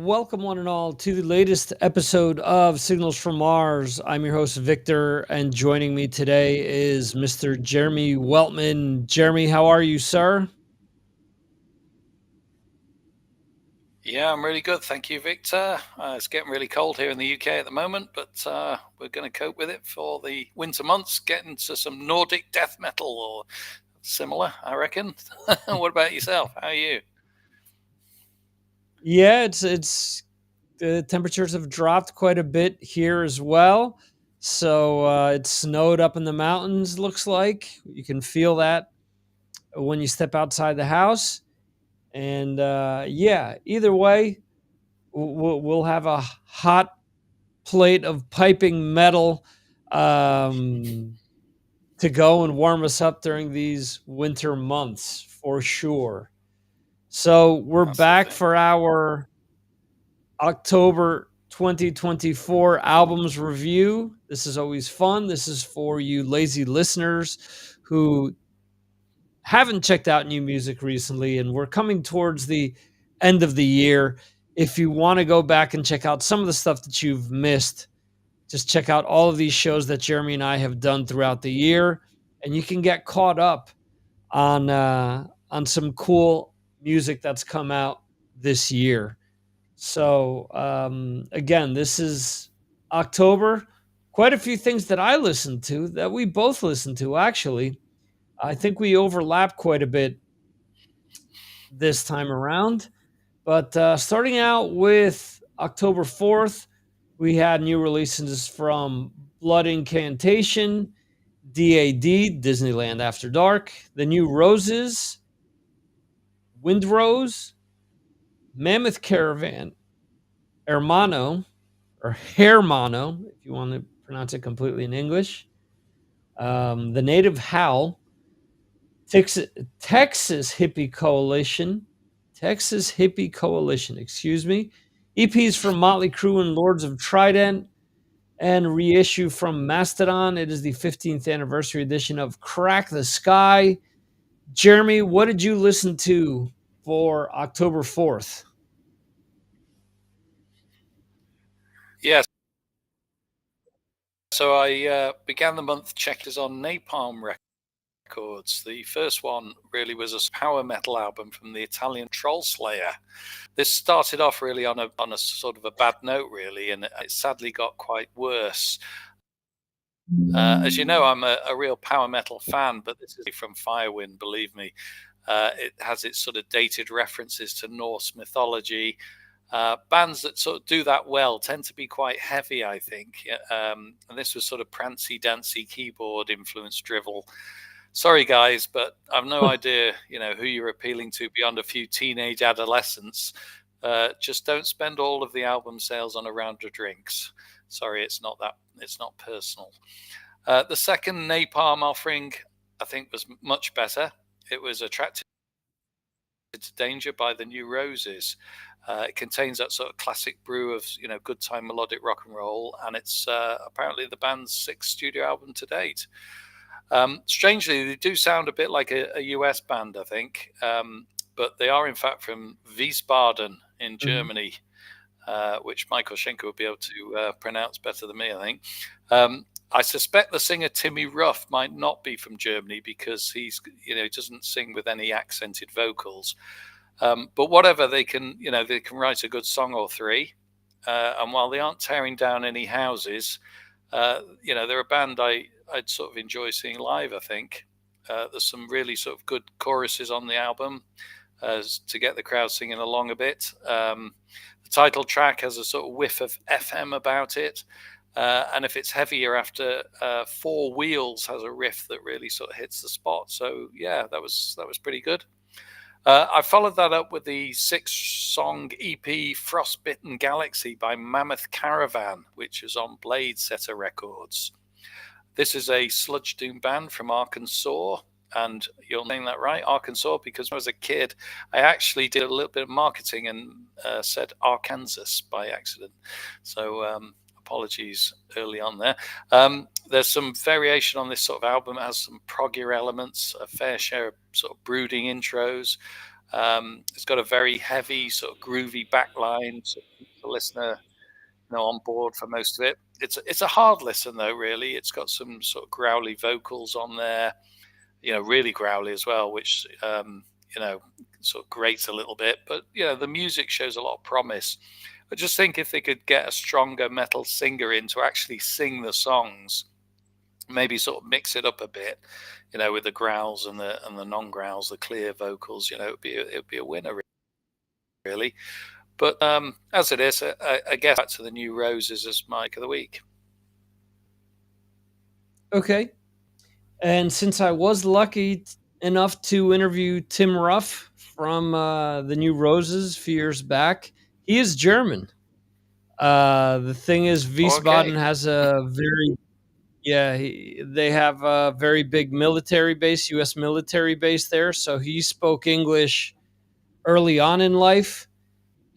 Welcome, one and all, to the latest episode of Signals from Mars. I'm your host, Victor, and joining me today is Mr. Jeremy Weltman. Jeremy, how are you, sir? Yeah, I'm really good. Thank you, Victor. It's getting really cold here in the UK at the moment, but we're going to cope with it for the winter months, get into some Nordic death metal or similar, I reckon. What about yourself? How are you? Yeah, it's the temperatures have dropped quite a bit here as well. So it snowed up in the mountains. Looks like you can feel that when you step outside the house. And yeah, either way, we'll have a hot plate of piping metal um, to go and warm us up during these winter months for sure. So we're That's the back thing. for our October 2024 albums review. This is always fun. This is for you lazy listeners who haven't checked out new music recently, and we're coming towards the end of the year. If you want to go back and check out some of the stuff that you've missed, just check out all of these shows that Jeremy and I have done throughout the year, and you can get caught up on some cool music that's come out this year. So again, this is October. Quite a few things that I listened to that we both listened to. Actually, I think we overlap quite a bit this time around. But starting out with October 4th, we had new releases from Blood Incantation, DAD, Disneyland After Dark, The New Roses, Windrose, Mammoth Caravan, Hermano, or Hermano, if you want to pronounce it completely in English, The Native Howl, Texas Hippie Coalition, excuse me, EPs from Motley Crue and Lords of Trident, and reissue from Mastodon. It is the 15th anniversary edition of Crack the Sky. Jeremy, what did you listen to for October 4th? Yeah, so I began the month checkers on Napalm Records. The first one really was a power metal album from the Italian Troll Slayer. This started off really on a sort of a bad note, really, and it sadly got quite worse. As you know, I'm a real power metal fan, but this is from Firewind, believe me. It has its sort of dated references to Norse mythology. Bands that sort of do that well tend to be quite heavy, I think. And this was sort of prancy, dancy, keyboard influenced drivel. Sorry, guys, but I've no idea, who you're appealing to beyond a few teenage adolescents. Just don't spend all of the album sales on a round of drinks. Sorry, it's not personal. The second Napalm offering, I think, was much better. It was Attracted to Danger by the New Roses. It contains that sort of classic brew of, good time melodic rock and roll, and it's apparently the band's sixth studio album to date. Strangely, they do sound a bit like a US band, I think, but they are in fact from Wiesbaden in Germany, which Michael Schenker would be able to pronounce better than me, I think. I suspect the singer Timmy Ruff might not be from Germany because he's, doesn't sing with any accented vocals. But whatever, they can write a good song or three. And while they aren't tearing down any houses, they're a band I'd sort of enjoy seeing live, I think. There's some really sort of good choruses on the album to get the crowd singing along a bit. The title track has a sort of whiff of FM about it. And if it's heavier after Four Wheels has a riff that really sort of hits the spot. So yeah, that was pretty good. I followed that up with the 6-song EP Frostbitten Galaxy by Mammoth Caravan, which is on Blade Setter Records. This is a sludge doom band from Arkansas, and you're saying that right, Arkansas, because when I was a kid, I actually did a little bit of marketing and said Arkansas by accident. So apologies early on there. There's some variation on this sort of album. It has some proggier elements, a fair share of sort of brooding intros. It's got a very heavy, sort of groovy backline, so keeps the listener, on board for most of it. It's a hard listen though, really. It's got some sort of growly vocals on there, really growly as well, which sort of grates a little bit. But the music shows a lot of promise. I just think if they could get a stronger metal singer in to actually sing the songs, maybe sort of mix it up a bit, with the growls and the non-growls, the clear vocals, it'd be a winner, really. But as it is, I guess back to the New Roses as my pick of the week. Okay. And since I was lucky enough to interview Tim Ruff from the New Roses a few years back, he is German. The thing is, Wiesbaden Okay. has a very they have a very big military base, U.S. military base there. So he spoke English early on in life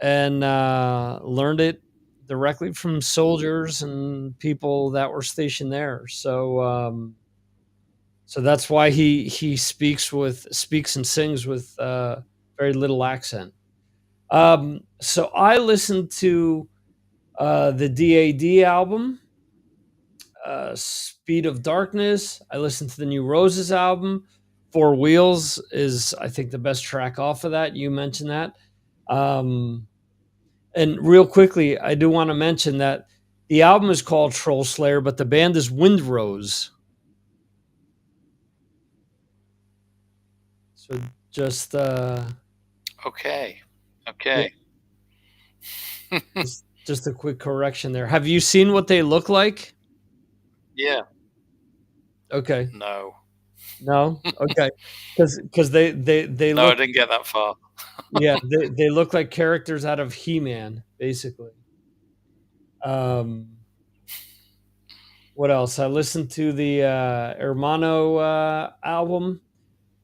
and learned it directly from soldiers and people that were stationed there. So that's why he speaks and sings with very little accent. So I listened to the DAD album, Speed of Darkness. I listened to the New Roses album. Four Wheels is, I think, the best track off of that. You mentioned that. And real quickly, I do want to mention that the album is called Troll Slayer, but the band is Windrose. So just Okay. yeah, Okay. just a quick correction there. Have you seen what they look like? Yeah. Okay. No. No. Okay. Because they No, I look, didn't get that far. yeah, they look like characters out of He-Man, basically. Um, what else? I listened to the Hermano album,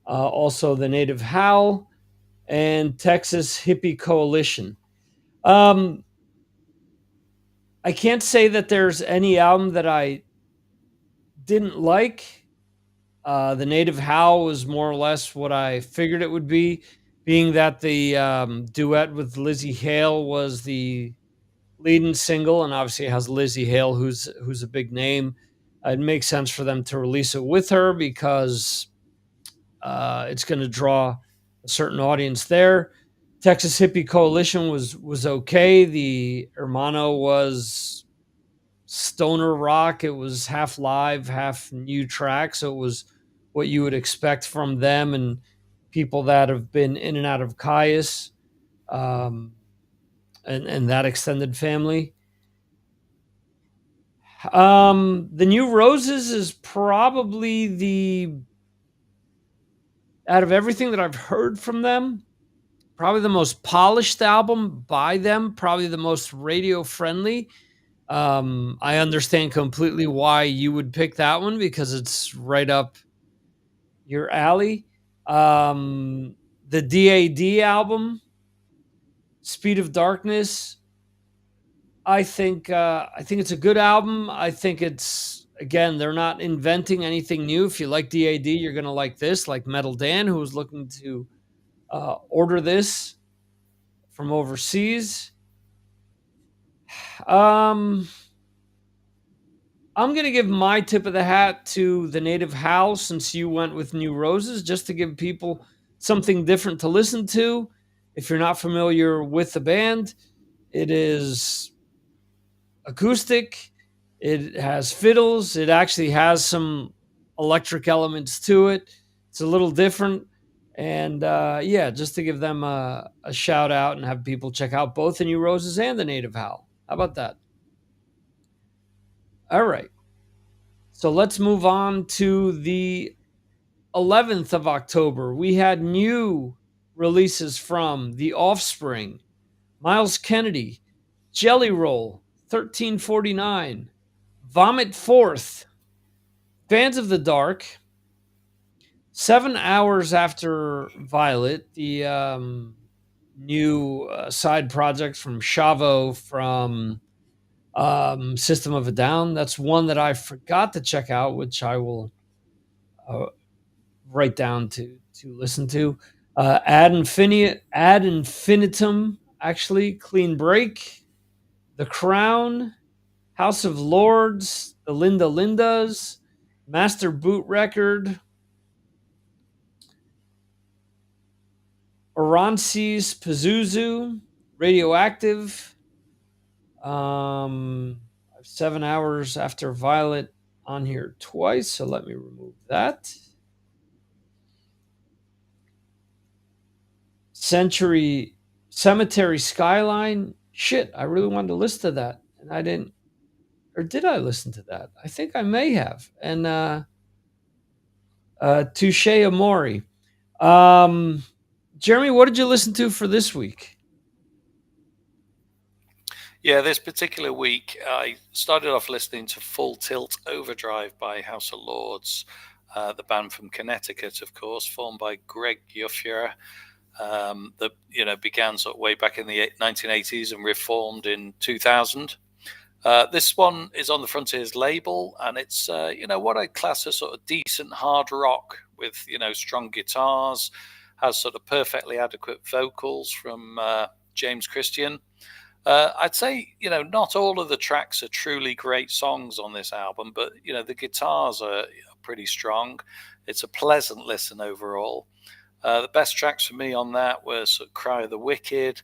also the Native Howl, and Texas Hippie Coalition. Um, I can't say that there's any album that I didn't like. The Native Howl was more or less what I figured it would be, being that the duet with Lizzie Hale was the leading single, and obviously it has Lizzie Hale, who's a big name. It makes sense for them to release it with her because it's going to draw a certain audience there. Texas Hippie Coalition was okay. The Hermano was stoner rock. It was half live, half new track. So it was what you would expect from them and people that have been in and out of Caius, um, and that extended family. The New Roses is probably out of everything that I've heard from them, probably the most polished album by them, probably the most radio friendly. I understand completely why you would pick that one because it's right up your alley. The DAD album, Speed of Darkness. I think it's a good album. I think it's, again, they're not inventing anything new. If you like DAD, you're gonna like this. Like Metal Dan, who was looking to order this from overseas. Um, I'm going to give my tip of the hat to the Native Howl since you went with New Roses, just to give people something different to listen to. If you're not familiar with the band, it is acoustic, it has fiddles, it actually has some electric elements to it. It's a little different. And yeah, just to give them a shout out and have people check out both the New Roses and the Native Howl. How about that? All right. So let's move on to the 11th of October. We had new releases from The Offspring, Miles Kennedy, Jelly Roll, 1349, Vomit Forth, Fans of the Dark, 7 hours after Violet, the new side project from Shavo from System of a Down. That's one that I forgot to check out, which I will write down to listen to. Ad infinitum, actually, Clean Break, The Crown, House of Lords, The Linda Lindas, Master Boot Record, Oronces Pazuzu, Radioactive, 7 hours after Violet on here twice, so let me remove that. Century Cemetery Skyline. Shit, I really wanted to listen to that, and I didn't. Or did I listen to that? I think I may have. And Touche Amori. Jeremy, what did you listen to for this week? Yeah, this particular week, I started off listening to Full Tilt Overdrive by House of Lords, the band from Connecticut, of course, formed by Greg Yuffurer, that began sort of way back in the 1980s and reformed in 2000. This one is on the Frontiers label, and it's what I class as sort of decent hard rock with strong guitars, has sort of perfectly adequate vocals from James Christian. I'd say not all of the tracks are truly great songs on this album, but the guitars are pretty strong. It's a pleasant listen overall. The best tracks for me on that were sort of Cry of the Wicked,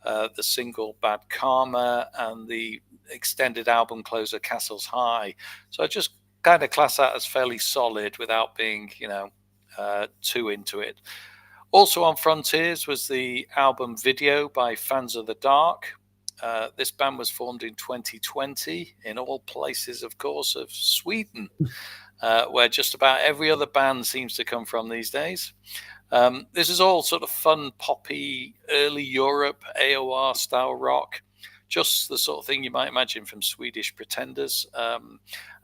the single Bad Karma, and the extended album closer Castles High. So I just kind of class that as fairly solid without being too into it. Also on Frontiers was the album Video by Fans of the Dark. This band was formed in 2020 in all places, of course, of Sweden, where just about every other band seems to come from these days. This is all sort of fun, poppy, early Europe, AOR style rock, just the sort of thing you might imagine from Swedish Pretenders.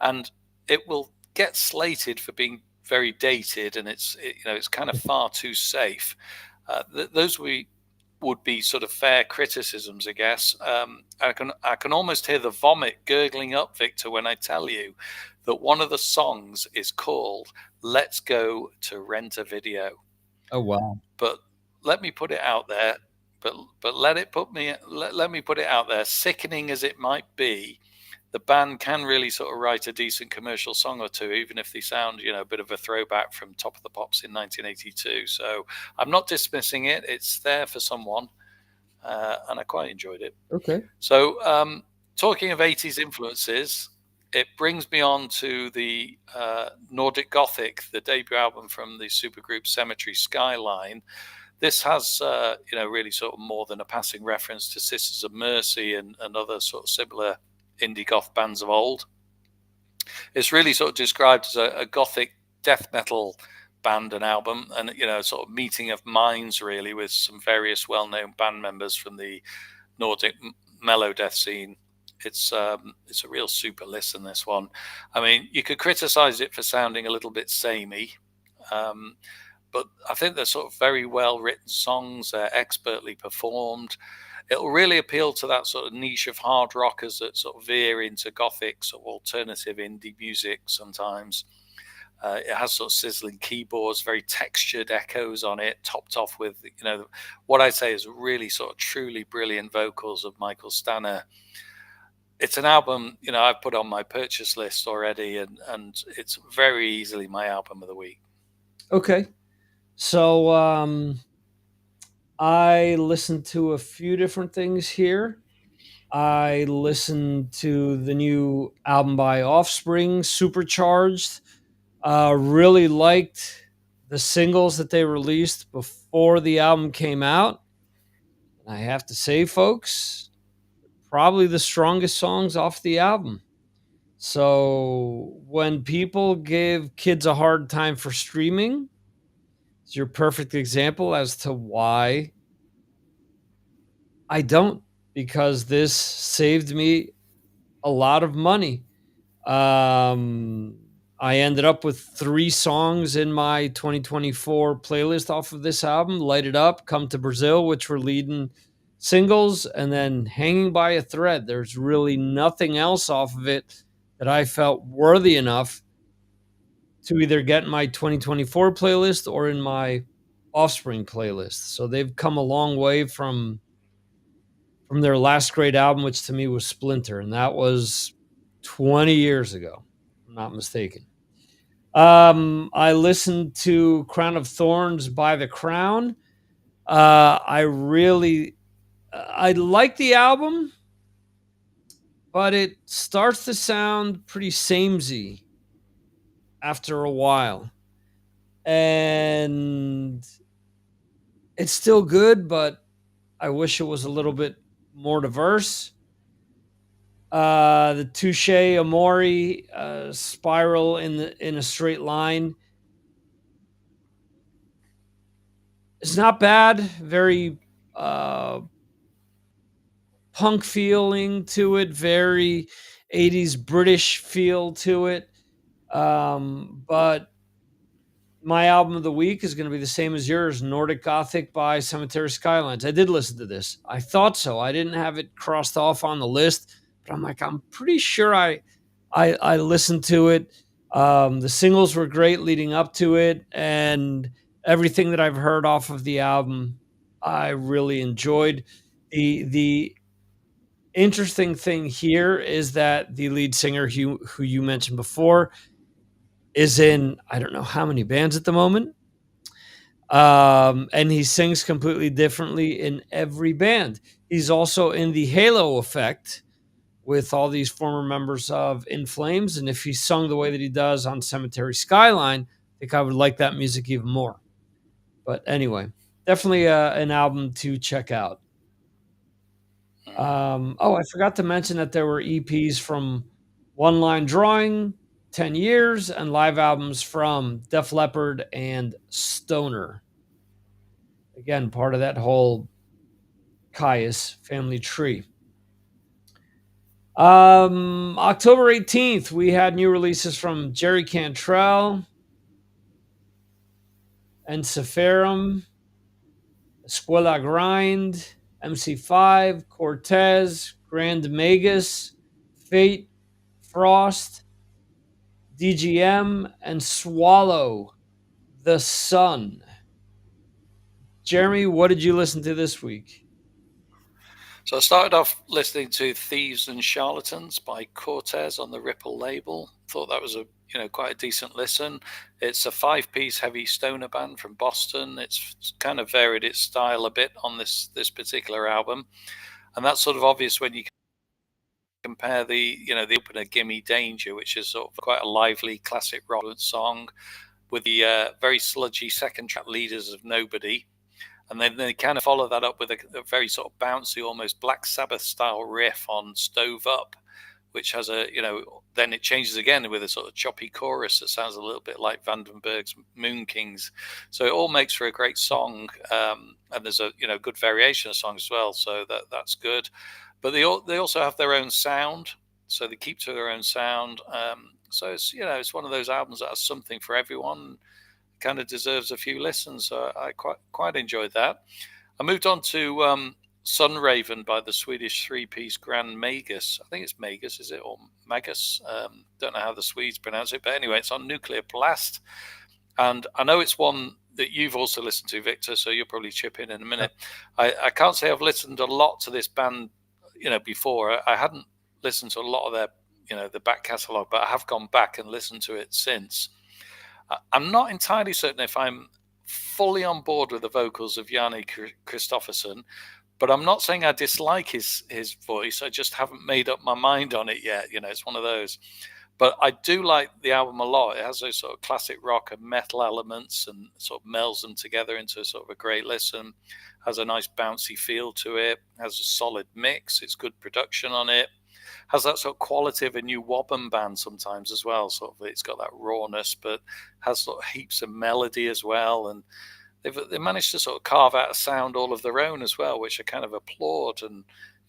And it will get slated for being very dated, and it's kind of far too safe. Those would be sort of fair criticisms, I guess. I can almost hear the vomit gurgling up, Victor, when I tell you that one of the songs is called "Let's Go to Rent a Video." Oh wow! But let me put it out there. But let me put it out there. Sickening as it might be, the band can really sort of write a decent commercial song or two, even if they sound, a bit of a throwback from Top of the Pops in 1982. So I'm not dismissing it. It's there for someone, and I quite enjoyed it. Okay. So talking of 80s influences, it brings me on to the Nordic Gothic, the debut album from the supergroup Cemetery Skyline. This has, really sort of more than a passing reference to Sisters of Mercy and other sort of similar indie goth bands of old. It's really sort of described as a gothic death metal band and album, and sort of meeting of minds really with some various well-known band members from the Nordic mellow death scene. It's a real super listen, this one. I mean, you could criticize it for sounding a little bit samey, but I think they're sort of very well written songs. They're expertly performed. It'll really appeal to that sort of niche of hard rockers that sort of veer into gothic sort of alternative indie music sometimes. It has sort of sizzling keyboards, very textured echoes on it, topped off with, what I'd say is really sort of truly brilliant vocals of Michael Stanner. It's an album, I've put on my purchase list already, and it's very easily my album of the week. Okay. So I listened to a few different things here. I listened to the new album by Offspring, Supercharged. Really liked the singles that they released before the album came out. And I have to say, folks, probably the strongest songs off the album. So when people give kids a hard time for streaming, it's your perfect example as to why I don't, because this saved me a lot of money. I ended up with 3 songs in my 2024 playlist off of this album: Light It Up, Come to Brazil, which were leading singles, and then Hanging by a Thread. There's really nothing else off of it that I felt worthy enough to either get in my 2024 playlist or in my Offspring playlist. So they've come a long way from their last great album, which to me was Splinter, and that was 20 years ago, if I'm not mistaken. I listened to Crown of Thorns by The Crown. I like the album, but it starts to sound pretty samey after a while. And it's still good, but I wish it was a little bit more diverse. The Touche Amore spiral in a straight line is not bad. Very punk feeling to it, very 80s British feel to it. But my album of the week is going to be the same as yours, Nordic Gothic by Cemetery Skylines. I did listen to this. I thought so. I didn't have it crossed off on the list, but I'm pretty sure I listened to it. The singles were great leading up to it, and everything that I've heard off of the album, I really enjoyed. The interesting thing here is that the lead singer who you mentioned before is in I don't know how many bands at the moment. And he sings completely differently in every band. He's also in the Halo Effect with all these former members of In Flames. And if he sung the way that he does on Cemetery Skyline, I think I would like that music even more. But anyway, definitely an album to check out. I forgot to mention that there were EPs from One Line Drawing, 10 Years, and live albums from Def Leppard and Stoner. Again, part of that whole Caius family tree. October 18th, we had new releases from Jerry Cantrell and Seferum, Escuela Grind, MC5, Cortez, Grand Magus, Fate, Frost, DGM, and Swallow the Sun. Jeremy, what did you listen to this week? So I started off listening to Thieves and Charlatans by Cortez on the Ripple label. Thought that was quite a decent listen. It's a 5-piece heavy stoner band from Boston. It's kind of varied its style a bit on this particular album, and that's sort of obvious when you compare the opener Gimme Danger, which is sort of quite a lively classic rock song, with the very sludgy second track Leaders of Nobody. And then they kind of follow that up with a very sort of bouncy, almost Black Sabbath style riff on Stove Up, which has then it changes again with a sort of choppy chorus that sounds a little bit like Vandenberg's Moon Kings. So it all makes for a great song. And there's a good variation of songs as well. So that's good. But they also have their own sound. So they keep to their own sound. So it's one of those albums that has something for everyone. Kind of deserves a few listens. So I quite enjoyed that. I moved on to Sunraven by the Swedish 3-piece Grand Magus. I think it's Magus, is it? Or Magus? Don't know how the Swedes pronounce it. But anyway, it's on Nuclear Blast. And I know it's one that you've also listened to, Victor, so you'll probably chip in a minute. I can't say I've listened a lot to this band, before. I hadn't listened to a lot of their, the back catalogue, but I have gone back and listened to it since. I'm not entirely certain if I'm fully on board with the vocals of Janne Kristoffersen, but I'm not saying I dislike his voice. I just haven't made up my mind on it yet. It's one of those. But I do like the album a lot. It has those sort of classic rock and metal elements and sort of melds them together into sort of a great listen. Has a nice bouncy feel to it. Has a solid mix. It's good production on it. Has that sort of quality of a new Wobben band sometimes as well. Sort of, it's got that rawness, but has sort of heaps of melody as well. And they managed to sort of carve out a sound all of their own as well, which I kind of applaud. And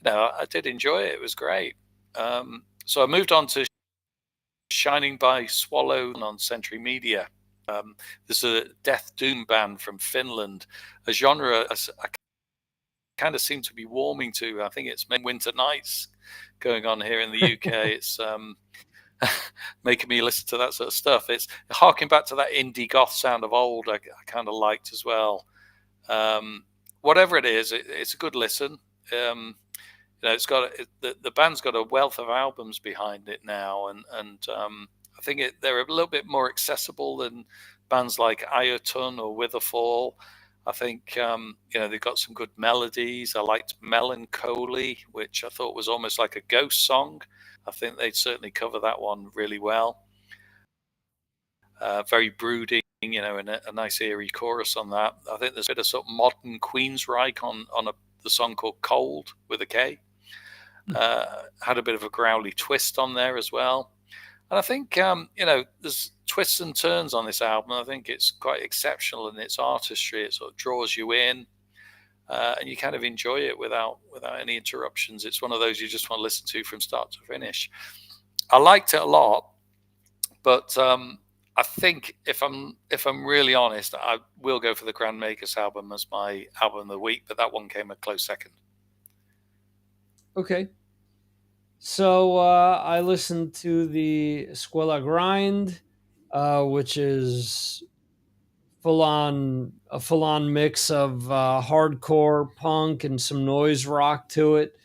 I did enjoy it. It was great. So I moved on to Shining by Swallow on Century Media. This is a death doom band from Finland, a genre I kind of seem to be warming to. I think it's Winter Nights going on here in the UK. It's making me listen to that sort of stuff. It's harking back to that indie goth sound of old. I kind of liked as well. Whatever it is, it's a good listen. It's got the band's got a wealth of albums behind it now, and I think they're a little bit more accessible than bands like Iotun or Witherfall. I think they've got some good melodies. I liked Melancholy, which I thought was almost like a ghost song. I think they'd certainly cover that one really well. Very brooding, and a nice eerie chorus on that. I think there's a bit of sort of modern Queensryche on the song called Cold with a K. Had a bit of a growly twist on there as well. And I think, there's twists and turns on this album. I think it's quite exceptional in its artistry. It sort of draws you in, and you kind of enjoy it without any interruptions. It's one of those you just want to listen to from start to finish. I liked it a lot, but I think if I'm really honest, I will go for the Grand Magus album as my album of the week, but that one came a close second. Okay. So I listened to the Escuela Grind, which is a full on mix of hardcore punk and some noise rock to it.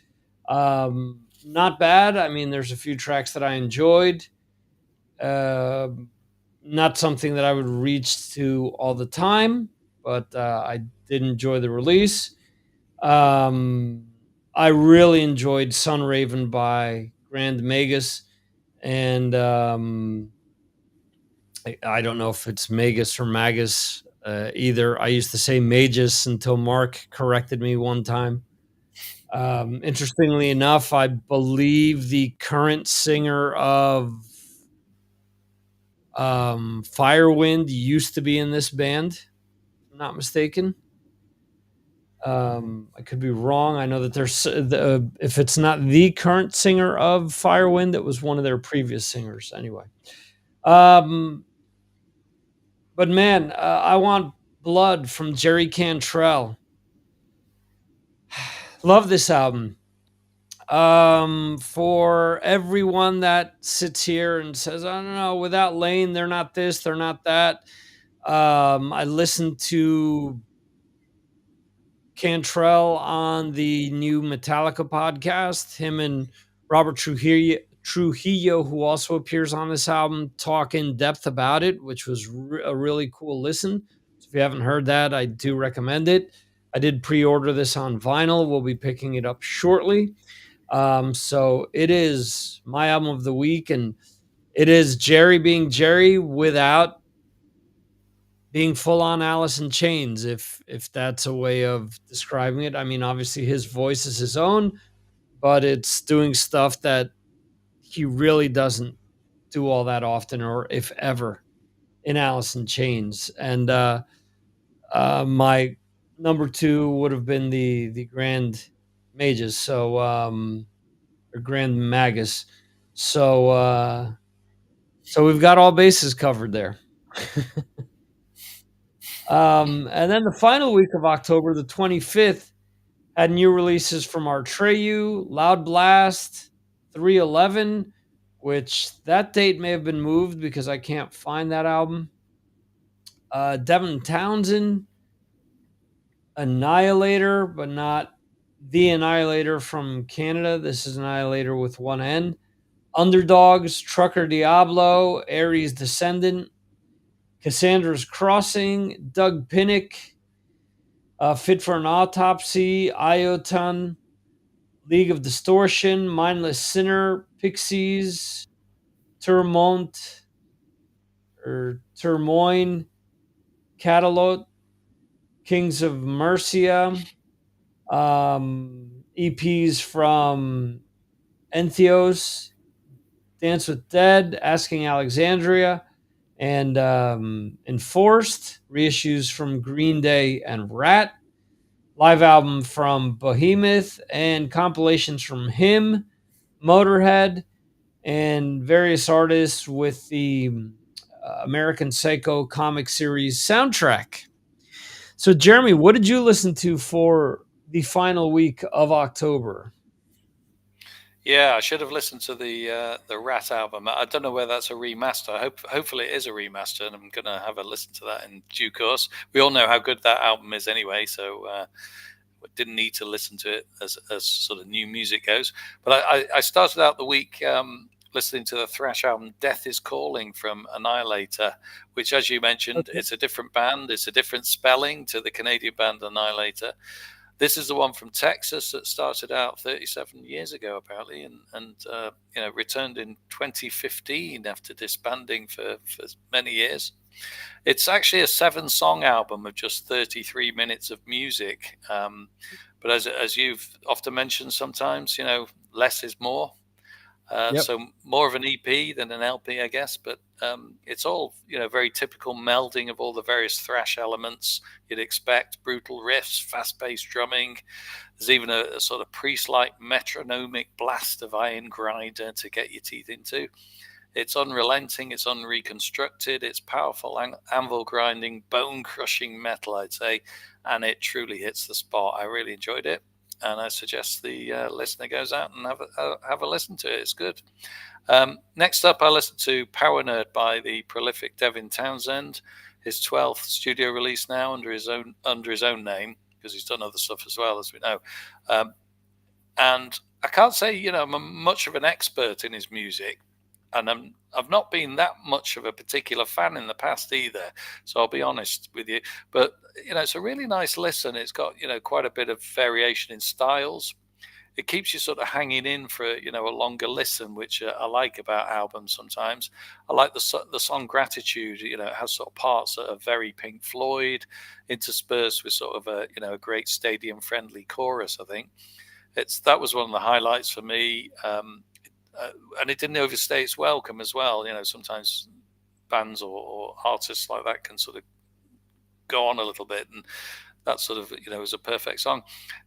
Not bad. I mean, there's a few tracks that I enjoyed. Not something that I would reach to all the time, but I did enjoy the release. I really enjoyed Sunraven by Grand Magus, and I don't know if it's Magus or Magus either. I used to say Magus until Mark corrected me one time. Interestingly enough, I believe the current singer of Firewind used to be in this band, if I'm not mistaken. I could be wrong. I know that there's if it's not the current singer of Firewind, it was one of their previous singers. Anyway, but man, I Want Blood from Jerry Cantrell. Love this album. For everyone that sits here and says, I don't know, without Lane, they're not this, they're not that. I listened to Cantrell on the new Metallica podcast. Him and Robert Trujillo, who also appears on this album, talk in depth about it, which was a really cool listen. So if you haven't heard that, I do recommend it. I did pre-order this on vinyl. We'll be picking it up shortly. So it is my album of the week, and it is Jerry being Jerry without being full on Alice in Chains, if that's a way of describing it. I mean, obviously his voice is his own, but it's doing stuff that he really doesn't do all that often, or if ever, in Alice in Chains. And my number two would have been the Grand Magus, so or Grand Magus. So so we've got all bases covered there. And then the final week of October, the 25th, had new releases from Artreyu, Loud Blast, 311, which that date may have been moved because I can't find that album. Devin Townsend, Annihilator, but not the Annihilator from Canada. This is Annihilator with one N. Underdogs, Trucker Diablo, Ares Descendant, Cassandra's Crossing, Doug Pinnick, Fit for an Autopsy, Iotun, League of Distortion, Mindless Sinner, Pixies, Tourmont, or Turmoin, Catalot, Kings of Mercia, EPs from Entheos, Dance with Dead, Asking Alexandria, and Enforced, reissues from Green Day and Rat, live album from Behemoth, and compilations from him, Motorhead, and various artists with the American Psycho comic series soundtrack. So, Jeremy, what did you listen to for the final week of October? Yeah, I should have listened to the Rat album. I don't know whether that's a remaster. Hopefully it is a remaster, and I'm gonna have a listen to that in due course. We all know how good that album is anyway, so didn't need to listen to it as sort of new music goes. But I started out the week listening to the thrash album "Death Is Calling" from Annihilator, which, as you mentioned, Okay. it's a different band. It's a different spelling to the Canadian band Annihilator. This is the one from Texas that started out 37 years ago, apparently, and returned in 2015 after disbanding for many years. It's actually a 7-song album of just 33 minutes of music. But as you've often mentioned, sometimes less is more. Yep. So more of an EP than an LP, I guess. But it's all very typical melding of all the various thrash elements you'd expect: brutal riffs, fast-paced drumming. There's even a sort of priest-like metronomic blast of iron grinder to get your teeth into. It's unrelenting, it's unreconstructed, it's powerful anvil grinding, bone crushing metal, I'd say, and it truly hits the spot. I really enjoyed it, and I suggest the listener goes out and have a listen to it. It's good. Next up, I listened to Power Nerd by the prolific Devin Townsend, his 12th studio release now under his own name, because he's done other stuff as well, as we know. And I can't say I'm much of an expert in his music, and I've not been that much of a particular fan in the past either. So I'll be honest with you. But it's a really nice listen. It's got quite a bit of variation in styles. It keeps you sort of hanging in for a longer listen, which I like about albums sometimes. I like the song Gratitude. It has sort of parts that are very Pink Floyd, interspersed with sort of a great stadium friendly chorus. I think that was one of the highlights for me. And it didn't overstay its welcome as well. Sometimes bands or artists like that can sort of go on a little bit, and that sort of is a perfect song.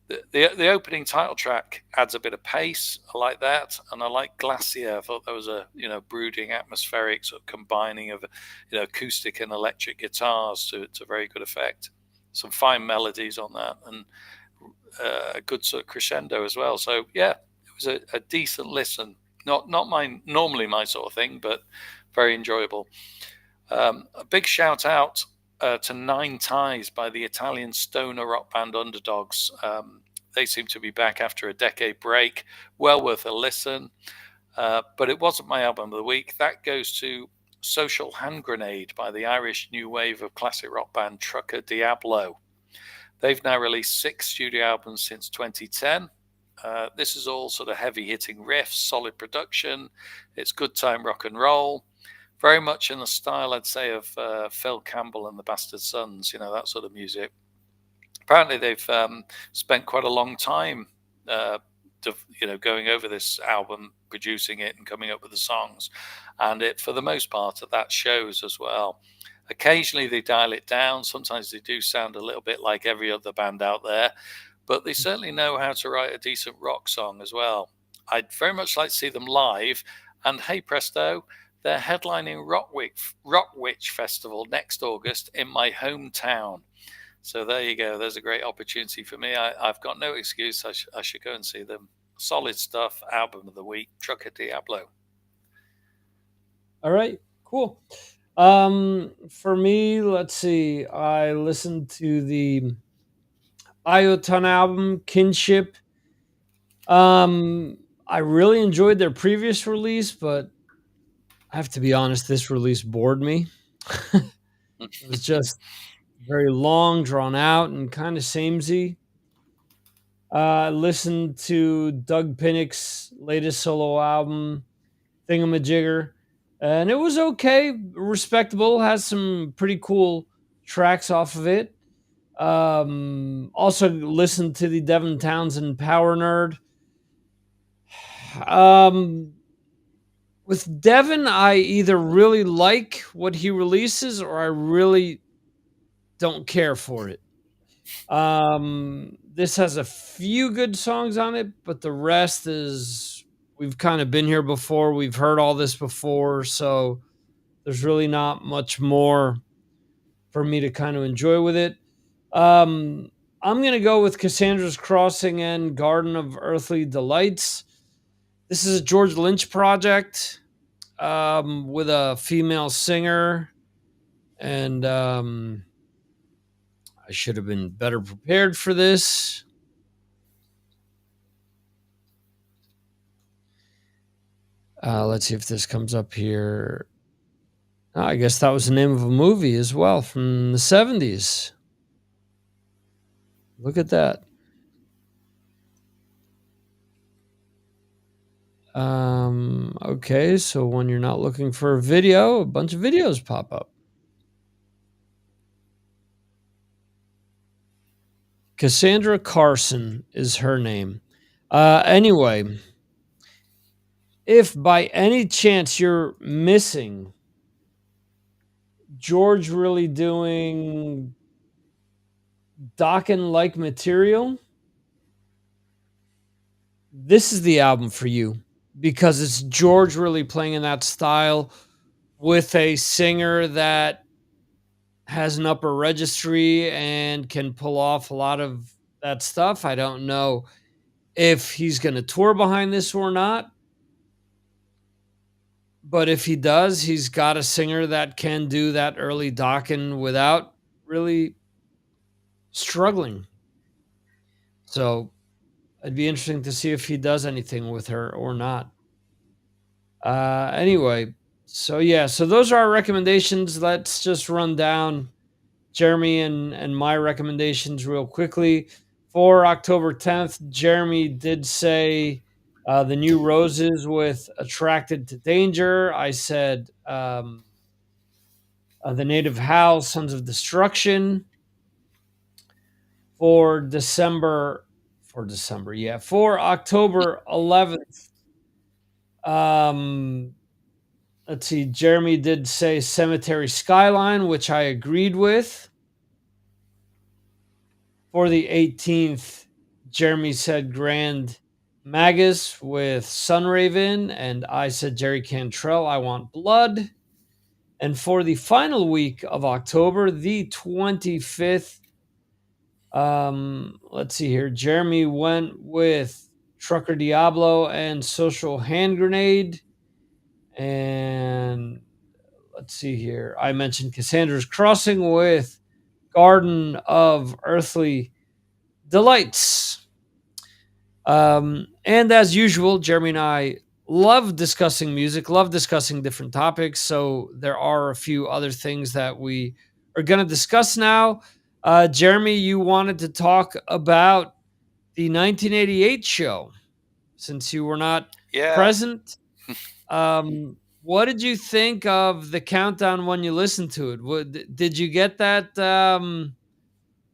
The opening title track adds a bit of pace. I like that, and I like Glacier. I thought that was a brooding, atmospheric sort of combining of acoustic and electric guitars to very good effect. Some fine melodies on that, and a good sort of crescendo as well. So yeah, it was a decent listen. Not normally my sort of thing, but very enjoyable. A big shout out to Nine Ties by the Italian stoner rock band Underdogs. They seem to be back after a decade break. Well worth a listen. But it wasn't my album of the week. That goes to Social Hand Grenade by the Irish new wave of classic rock band Trucker Diablo. They've now released 6 studio albums since 2010. This is all sort of heavy hitting riffs, solid production. It's good time rock and roll. Very much in the style, I'd say, of Phil Campbell and the Bastard Sons, that sort of music. Apparently, they've spent quite a long time, going over this album, producing it, and coming up with the songs. And it, for the most part, that shows as well. Occasionally, they dial it down. Sometimes they do sound a little bit like every other band out there, but they certainly know how to write a decent rock song as well. I'd very much like to see them live. And hey, presto, they're headlining Rock Witch Festival next August in my hometown. So there you go. There's a great opportunity for me. I've got no excuse. I should go and see them. Solid stuff. Album of the week, Trucker Diablo. All right. Cool. For me, let's see. I listened to the Ioton album, Kinship. I really enjoyed their previous release, but I have to be honest, this release bored me. It was just very long, drawn out, and kind of samey. I listened to Doug Pinnick's latest solo album, Thingamajigger, and it was okay, respectable. Has some pretty cool tracks off of it. Also listened to the Devin Townsend Power Nerd. Um, with Devin, I either really like what he releases or I really don't care for it. This has a few good songs on it, but the rest is we've kind of been here before. We've heard all this before, so there's really not much more for me to kind of enjoy with it. I'm gonna go with Cassandra's Crossing and Garden of Earthly Delights. This is a George Lynch project with a female singer, and I should have been better prepared for this. Let's see if this comes up here. I guess that was the name of a movie as well from the 70s. Look at that. Okay, so when you're not looking for a video, a bunch of videos pop up. Cassandra Carson is her name. Anyway, if by any chance you're missing George really doing Dokken like material, this is the album for you because it's George really playing in that style with a singer that has an upper registry and can pull off a lot of that stuff. I don't know if he's going to tour behind this or not, but if he does, he's got a singer that can do that early Dokken without really struggling. So it'd be interesting to see if he does anything with her or not. Anyway, so yeah, so those are our recommendations. Let's just run down Jeremy and my recommendations real quickly. For October 10th, Jeremy did say the New Roses with Attracted to Danger. I said the Native House, Sons of Destruction. For for October 11th, um, let's see, Jeremy did say Cemetery Skyline, which I agreed with. For the 18th, Jeremy said Grand Magus with Sunraven, and I said Jerry Cantrell, I Want Blood. And for the final week of October, the 25th, let's see here, Jeremy went with Trucker Diablo and Social Hand Grenade. And let's see here, I mentioned Cassandra's Crossing with Garden of Earthly Delights. And as usual, Jeremy and I love discussing music, love discussing different topics. So there are a few other things that we are going to discuss now. Jeremy, you wanted to talk about the 1988 show since you were not Yeah. present. What did you think of the countdown when you listened to it? Did you get that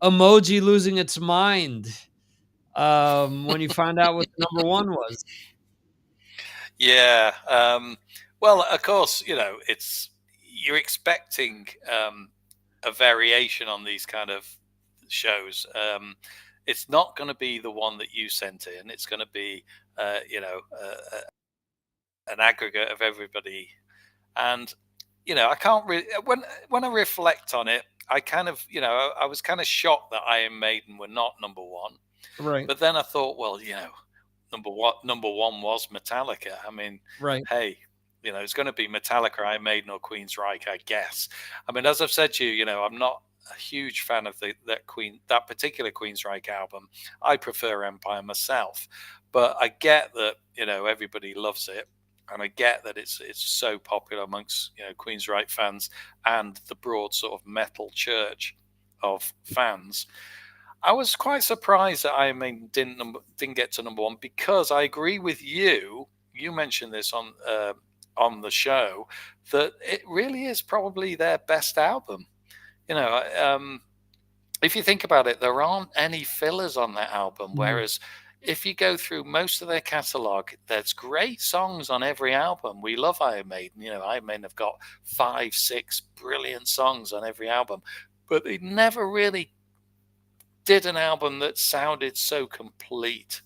emoji losing its mind when you found out what the number one was? Yeah. Well, of course, it's you're expecting a variation on these kind of shows. It's not going to be the one that you sent in. It's going to be, an aggregate of everybody. And I can't really when I reflect on it, I kind of, I was kind of shocked that Iron Maiden were not number one. Right. But then I thought, well, number one was Metallica. I mean, Right. hey, it's going to be Metallica, Iron Maiden, or Queensryche, I guess. I mean, as I've said to you, I'm not a huge fan of that particular Queensryche album. I prefer Empire myself, but I get that everybody loves it, and I get that it's so popular amongst Queensryche fans and the broad sort of metal church of fans. I was quite surprised that Iron Maiden didn't get to number one, because I agree with you. You mentioned this on the show, that it really is probably their best album. If you think about it, there aren't any fillers on that album. Whereas if you go through most of their catalog, there's great songs on every album. We love Iron Maiden. Iron Maiden have got 5, 6 brilliant songs on every album, but they never really did an album that sounded so complete.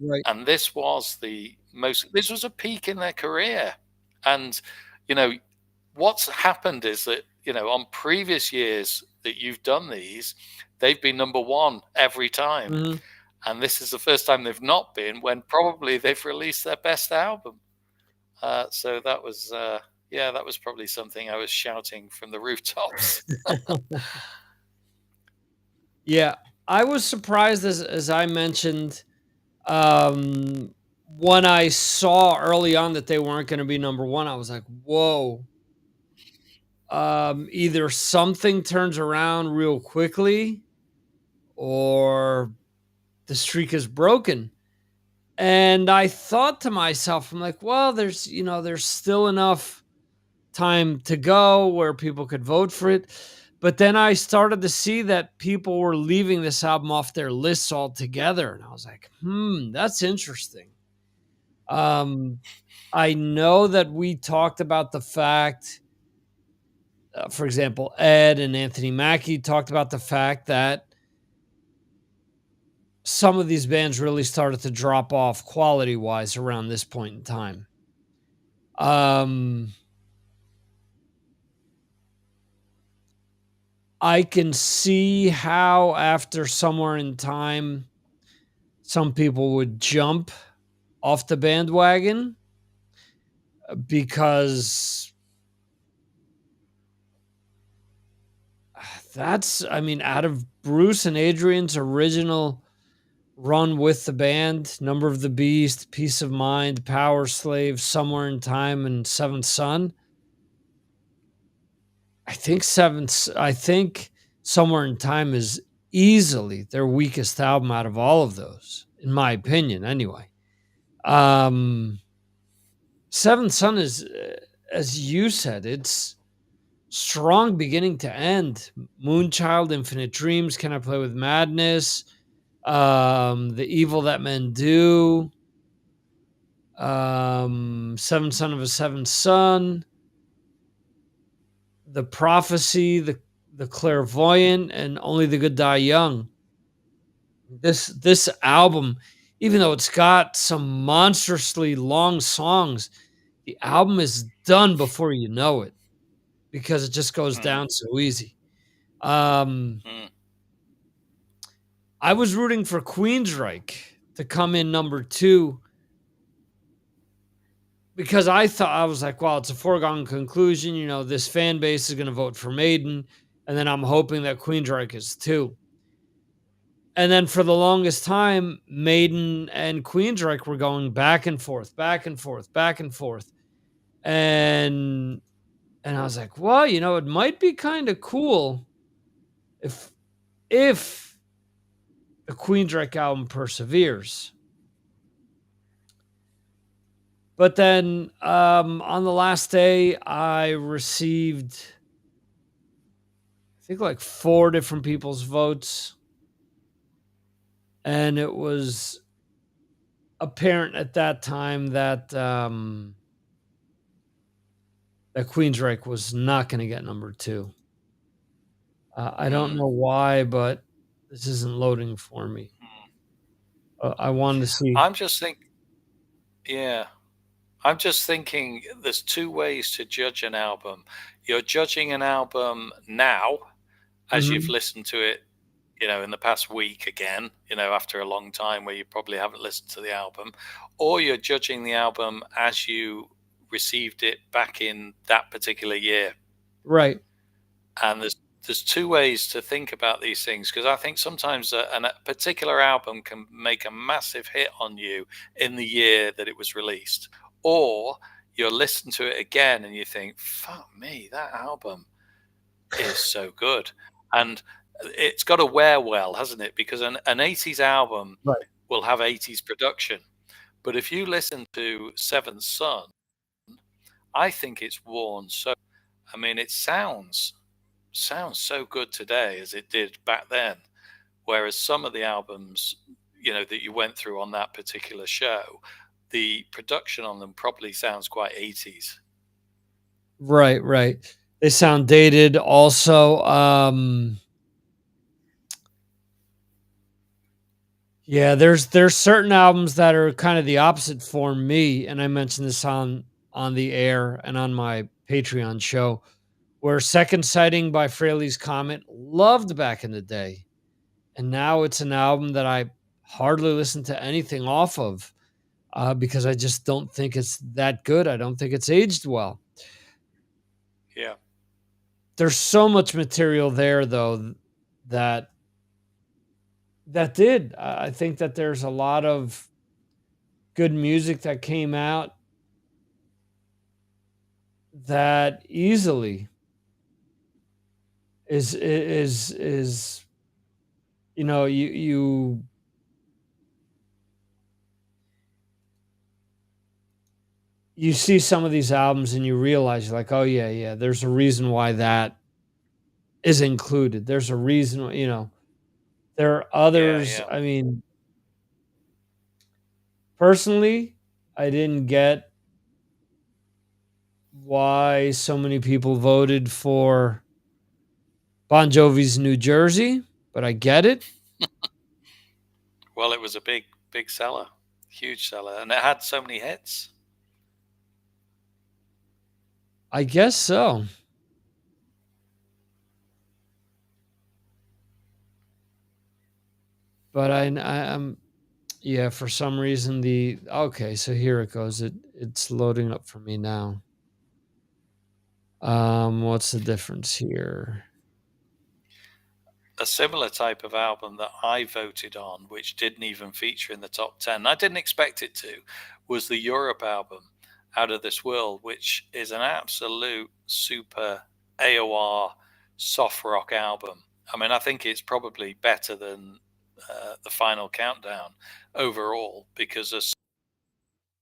Right. And this was this was a peak in their career. And what's happened is that on previous years that you've done these, they've been number one every time. And this is the first time they've not been when probably they've released their best album. So that was, yeah, that was probably something I was shouting from the rooftops. Yeah, I was surprised as I mentioned, um, when I saw early on that they weren't gonna be number 1, I was like, "Whoa." Either something turns around real quickly or the streak is broken. And I thought to myself, I'm like, well, there's still enough time to go where people could vote for it. But then I started to see that people were leaving this album off their lists altogether. And I was like, that's interesting. Um, I know that we talked about the fact, for example, Ed and Anthony Mackie talked about the fact that some of these bands really started to drop off quality wise around this point in time. Um, I can see how after somewhere in time, some people would jump off the bandwagon because I mean, out of Bruce and Adrian's original run with the band, Number of the Beast, Peace of Mind, Power Slave, Somewhere in Time, and Seventh Son. I think Somewhere in Time is easily their weakest album out of all of those, in my opinion, anyway. Um, Seventh Son is, as you said, it's strong beginning to end. Moonchild, Infinite Dreams, Can I Play with Madness, The Evil That Men Do, Seventh Son of a Seventh Son, The Prophecy, the Clairvoyant, and Only the Good Die Young. This album, even though it's got some monstrously long songs, the album is done before you know it because it just goes Mm, down so easy. Um, mm, I was rooting for Queensryche to come in number 2 because I was like, well, it's a foregone conclusion. This fan base is going to vote for Maiden, and then I'm hoping that Queensryche is too. And then for the longest time, Maiden and Queensryche were going back and forth, back and forth, back and forth. And I was like, well, it might be kind of cool if if the Queensryche album perseveres. But then on the last day, I received, I think, like 4 different people's votes. And it was apparent at that time that that Queensryche was not going to get number 2. I don't mm, know why, but this isn't loading for me. mm. I wanted to see. I'm just think, yeah, I'm just thinking there's two ways to judge an album. You're judging an album now as you've Mhm. listened to it, in the past week again, after a long time where you probably haven't listened to the album, or you're judging the album as you received it back in that particular year. Right. And there's two ways to think about these things, because I think sometimes a particular album can make a massive hit on you in the year that it was released, or you'll listen to it again and you think, "Fuck me, that album is so good," and it's got to wear well, hasn't it? Because an 80s album Right. will have 80s production, but if you listen to Seventh Son, I think it's worn so. I mean, it sounds so good today as it did back then. Whereas some of the albums, that you went through on that particular show, the production on them probably sounds quite 80s. Right, right. They sound dated also. Yeah, there's certain albums that are kind of the opposite for me, and I mentioned this on the air and on my Patreon show, where Second Sighting by Fraley's Comet loved back in the day, and now it's an album that I hardly listen to anything off of because I just don't think it's that good. I don't think it's aged well. Yeah. There's so much material there, though, that did. I think that there's a lot of good music that came out that easily is you see some of these albums and you realize you're like, oh yeah, yeah, there's a reason why that is included. There's a reason, there are Yeah. others. Yeah. I mean, personally, I didn't get why so many people voted for Bon Jovi's New Jersey, but I get it. Well, it was a big seller, huge seller, and it had so many hits. I guess so. But I'm yeah, for some reason the okay, so here it goes. It's loading up for me now. What's the difference here? A similar type of album that I voted on, which didn't even feature in the top 10, I didn't expect it to, was the Europe album, Out of This World, which is an absolute super AOR soft rock album. I mean, I think it's probably better than the Final Countdown overall because there's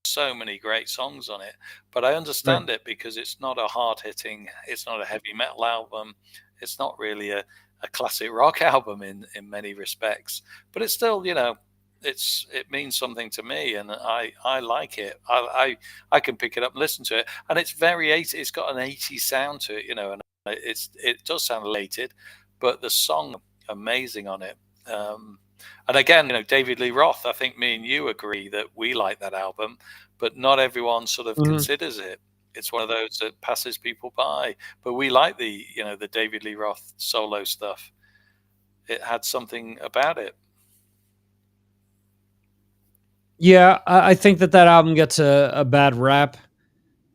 so many great songs on it. But I Right. understand it because it's not a hard hitting, it's not a heavy metal album, it's not really a classic rock album in many respects. But it's still, it means something to me, and I like it. I can pick it up and listen to it, and it's very 80. It's got an 80s sound to it, and it does sound related, but the song amazing on it. And again, David Lee Roth, I think me and you agree that we like that album, but not everyone sort of Mhm. considers it. It's one of those that passes people by. But we like the David Lee Roth solo stuff. It had something about it. Yeah, I think that album gets a bad rap.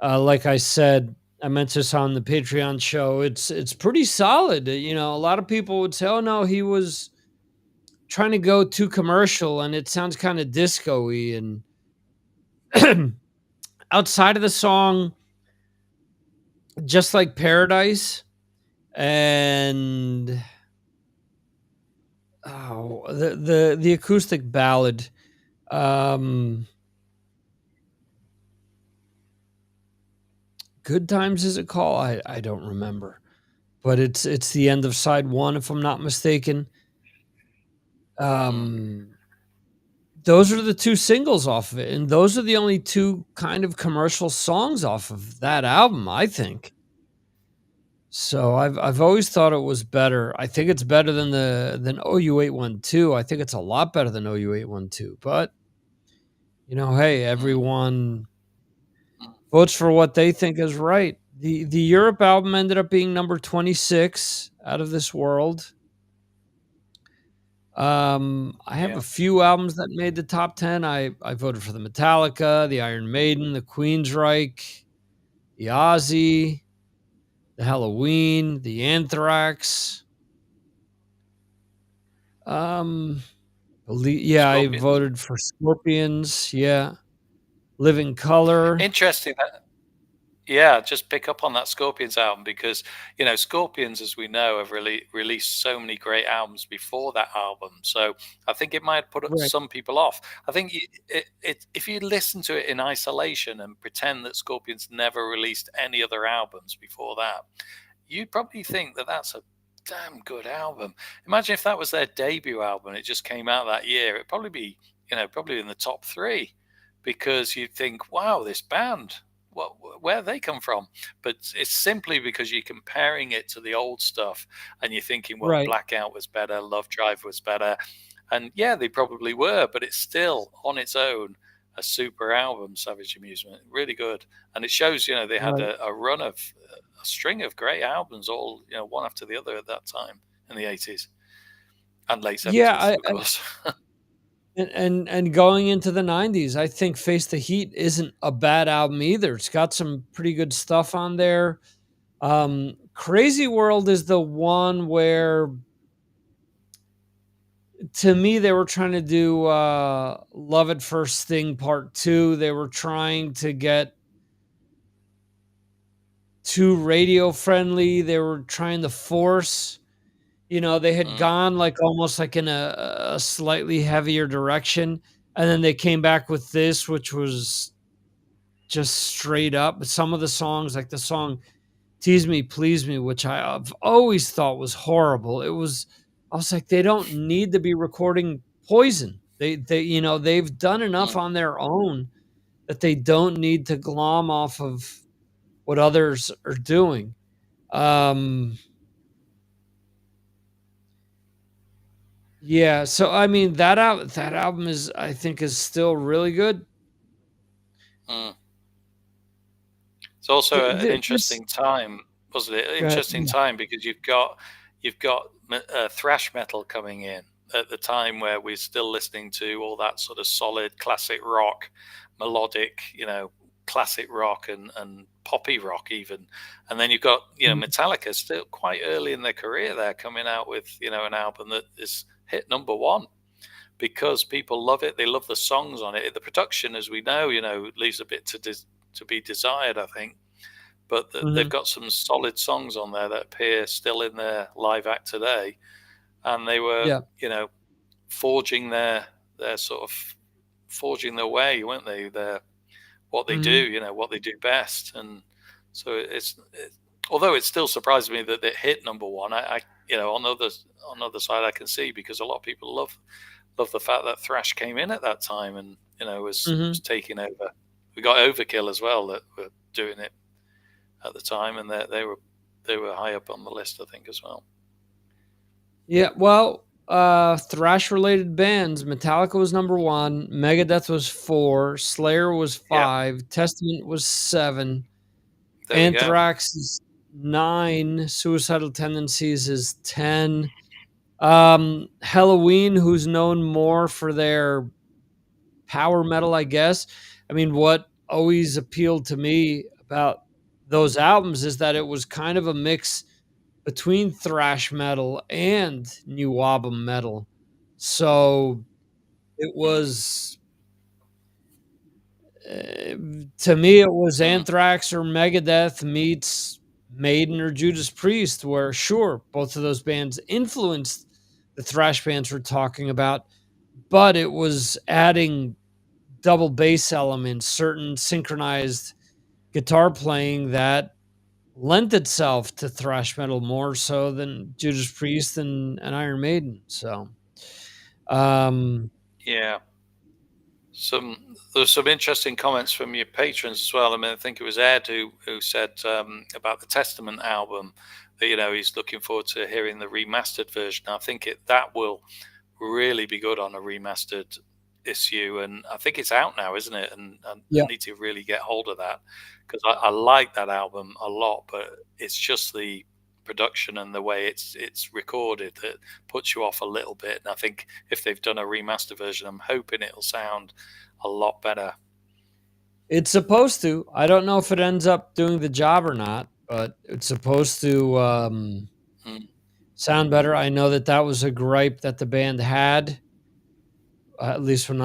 Like I said, I mentioned this on the Patreon show. It's pretty solid. A lot of people would say, "Oh no, he was trying to go too commercial, and it sounds kind of disco-y." And outside of the song, just like Paradise, and the acoustic ballad, um, "Good Times" is it called? I don't remember, but it's the end of side one, if I'm not mistaken. Mm, Um, those are the 2 singles off of it, and those are the only 2 kind of commercial songs off of that album, I think. So I've always thought it was better. I think it's better than OU812. I think it's a lot better than OU812, but, hey, mm, everyone mm. votes for what they think is right. The Europe album ended up being number 26, Out of This World. I have Yeah. a few albums that made the top 10. I voted for the Metallica, the Iron Maiden, the Queensryche, the Ozzy, the Halloween, the Anthrax. Um, yeah, I Scorpions. voted for Scorpions. Yeah, Living Color. Interesting. Yeah, just pick up on that Scorpions album because Scorpions, as we know, have really released so many great albums before that album. So I think it might put Right. some people off. I think if you listen to it in isolation and pretend that Scorpions never released any other albums before that, you'd probably think that that's a damn good album. Imagine if that was their debut album, it just came out that year. It'd probably be probably in the top three because you'd think, wow, this band, where they come from? But it's simply because you're comparing it to the old stuff and you're thinking, well, Right. Blackout was better, Love Drive was better. And yeah, they probably were, but it's still on its own a super album, Savage Amusement. Really good. And it shows, they had Right. a run of a string of great albums, all, one after the other at that time in the 80s and late Yeah, 70s, of course. And going into the 90s, I think Face the Heat isn't a bad album either. It's got some pretty good stuff on there. Crazy World is the one where, to me, they were trying to do Love at First Sting Part 2. They were trying to get too radio friendly. They were trying to force, they had Mm, gone like almost like in a slightly heavier direction. And then they came back with this, which was just straight up. Some of the songs, like the song Tease Me, Please Me, which I've always thought was horrible. I was like, they don't need to be recording Poison. They've done enough mm, on their own that they don't need to glom off of what others are doing. Um, yeah, so I mean that album is, I think, is still really good. mm. It's also an This interesting time, wasn't it? An go ahead. interesting time because you've got thrash metal coming in at the time where we're still listening to all that sort of solid classic rock, melodic, classic rock and poppy rock even. And then you've got Mhm, Metallica still quite early in their career. They're coming out with an album that is hit number one because people love it. They love the songs on it. The production, as we know, leaves a bit to be desired, I think. But they've mhm, got some solid songs on there that appear still in their live act today, and they were, yeah, forging their sort of forging their way, weren't they? Their what they do, mhm, what they do best, and so although it still surprises me that it hit number one. I on the other side, I can see because a lot of people love the fact that thrash came in at that time and was mhm. taking over. We got Overkill as well that were doing it at the time, and they were high up on the list, I think, as well. Yeah, well, thrash related bands, Metallica was number 1, Megadeth was 4, Slayer was Yeah, 5, Testament was 7, there we go. Anthrax is 9, Suicidal Tendencies is 10. Halloween, who's known more for their power metal, I guess. I mean, what always appealed to me about those albums is that it was kind of a mix between thrash metal and new wabba metal. So it Mm, was, to me, it was mm, Anthrax or Megadeth meets Maiden or Judas Priest, where sure, both of those bands influenced the thrash bands we're talking about, but it was adding double bass elements, certain synchronized guitar playing that lent itself to thrash metal more so than Judas Priest and Iron Maiden. So, um, yeah. There's some interesting comments from your patrons as well. I mean, I think it was Ed who said about the Testament album that he's looking forward to hearing the remastered version. I think that will really be good on a remastered issue, and I think it's out now, isn't it? And I yeah, need to really get hold of that because I like that album a lot, but it's just the production and the way it's recorded that puts you off a little bit. And I think if they've done a remaster version, I'm hoping it'll sound a lot better. it's supposed to. I don't know if it ends up doing the job or not, but it's supposed to Mm, sound better. I know that that was a gripe that the band had, at least when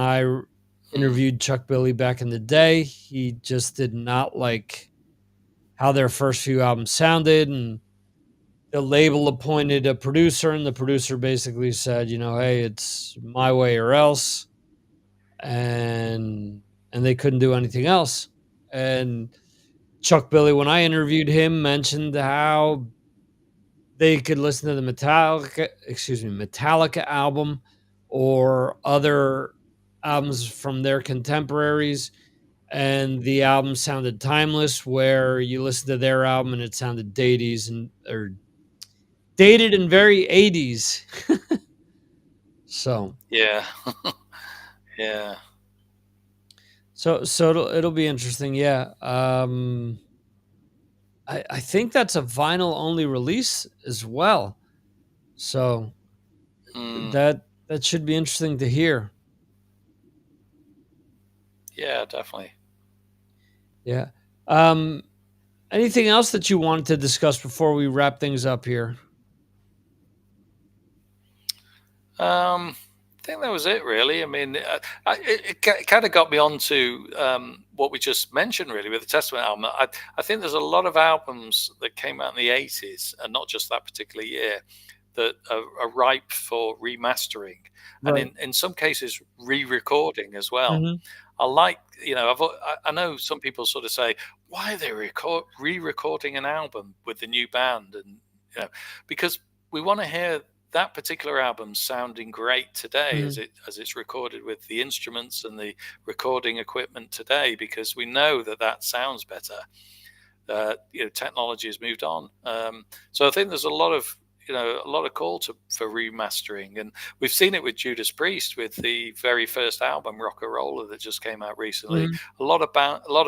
mm, interviewed Chuck Billy back in the day. He just did not like how their first few albums sounded, and the label appointed a producer, and the producer basically said, hey, it's my way or else, and they couldn't do anything else. And Chuck Billy, when I interviewed him, mentioned how they could listen to the Metallica album or other albums from their contemporaries, and the album sounded timeless. Where you listen to their album and it sounded dated and very 80s. So, yeah, yeah. so it'll be interesting. Yeah. I think that's a vinyl only release as well. So Mm. that should be interesting to hear. Yeah, definitely. Yeah. Anything else that you wanted to discuss before we wrap things up here? I think that was it, really. I mean, it kind of got me on to what we just mentioned, really, with the Testament album. I think there's a lot of albums that came out in the 80s, and not just that particular year, that are ripe for remastering, and Right. in some cases, re-recording as well. Mhm. I like, I know some people sort of say, why are they re-recording an album with the new band? And, because we want to hear that particular album sounding great today Mhm. as it's recorded with the instruments and the recording equipment today, because we know that that sounds better. Technology has moved on. So I think there's a lot of call for remastering, and we've seen it with Judas Priest with the very first album, Rock and Roller, that just came out recently. Mhm. A lot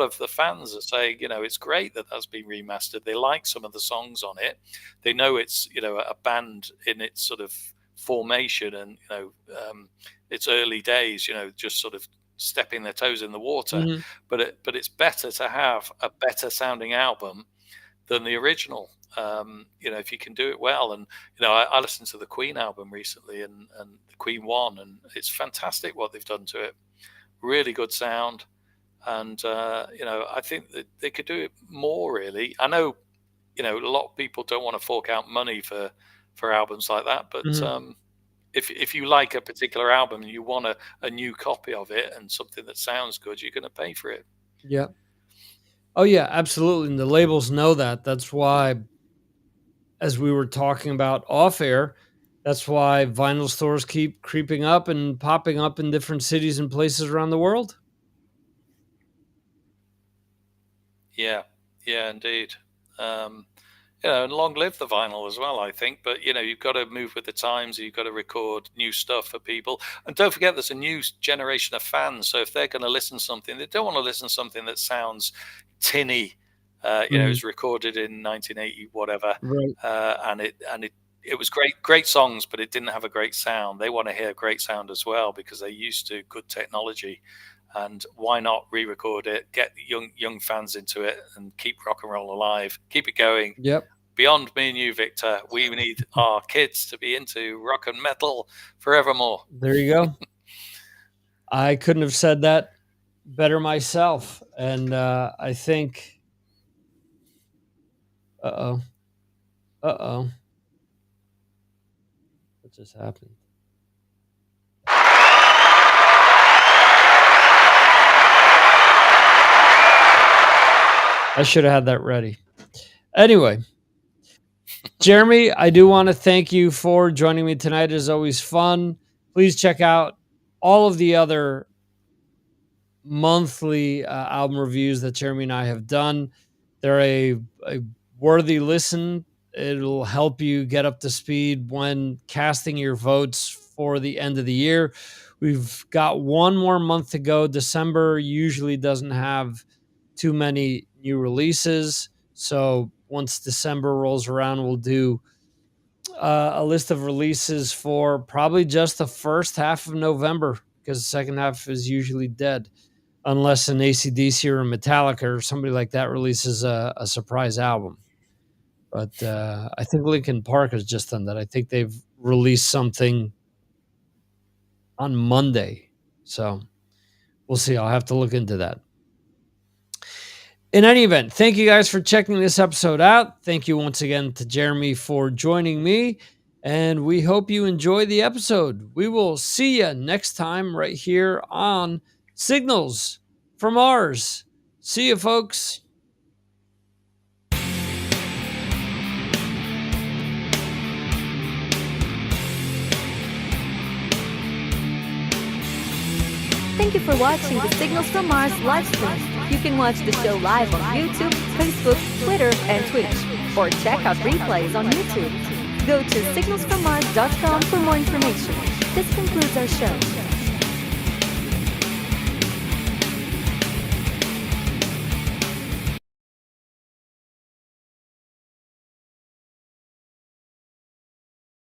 of the fans are saying, it's great that that's been remastered. They like some of the songs on it. They know it's a band in its sort of formation, and its early days. Just sort of stepping their toes in the water, Mhm. but it's better to have a better sounding album than the original. If you can do it well. And I listened to the Queen album recently, and the Queen one, and it's fantastic what they've done to it. Really good sound, and I think that they could do it more. Really, I know a lot of people don't want to fork out money for albums like that, but Mhm. if you like a particular album and you want a new copy of it and something that sounds good, you're going to pay for it. Yeah. Oh, yeah, absolutely, and the labels know that. That's why, as we were talking about off air, that's why vinyl stores keep creeping up and popping up in different cities and places around the world. Yeah, yeah, indeed. Um, and long live the vinyl as well, I think. But you've got to move with the times. You've got to record new stuff for people, and don't forget, there's a new generation of fans. So if they're going to listen to something, they don't want to listen to something that sounds tinny. It Mhm. was recorded in 1980, whatever, Right. and it was great songs, but it didn't have a great sound. They want to hear great sound as well because they're used to good technology. And why not re-record it, get young fans into it, and keep rock and roll alive, keep it going. Yep. Beyond me and you, Victor, we need our kids to be into rock and metal forevermore. There you go. I couldn't have said that better myself, and, I think uh-oh, uh-oh, what just happened? I should have had that ready. Anyway, Jeremy, I do want to thank you for joining me tonight. It is always fun. Please check out all of the other monthly album reviews that Jeremy and I have done. They're a worthy listen. It'll help you get up to speed when casting your votes for the end of the year. We've got one more month to go. December usually doesn't have too many new releases. So once December rolls around, we'll do a list of releases for probably just the first half of November, because the second half is usually dead unless an AC/DC or a Metallica or somebody like that releases a surprise album. But I think Linkin Park has just done that. I think they've released something on Monday. So we'll see. I'll have to look into that. In any event, thank you guys for checking this episode out. Thank you once again to Jeremy for joining me. And we hope you enjoy the episode. We will see you next time right here on Signals from Mars. See you, folks. Thank you for watching the Signals from Mars live stream. You can watch the show live on YouTube, Facebook, Twitter, and Twitch, or check out replays on YouTube. Go to signalsfrommars.com for more information. This concludes our show.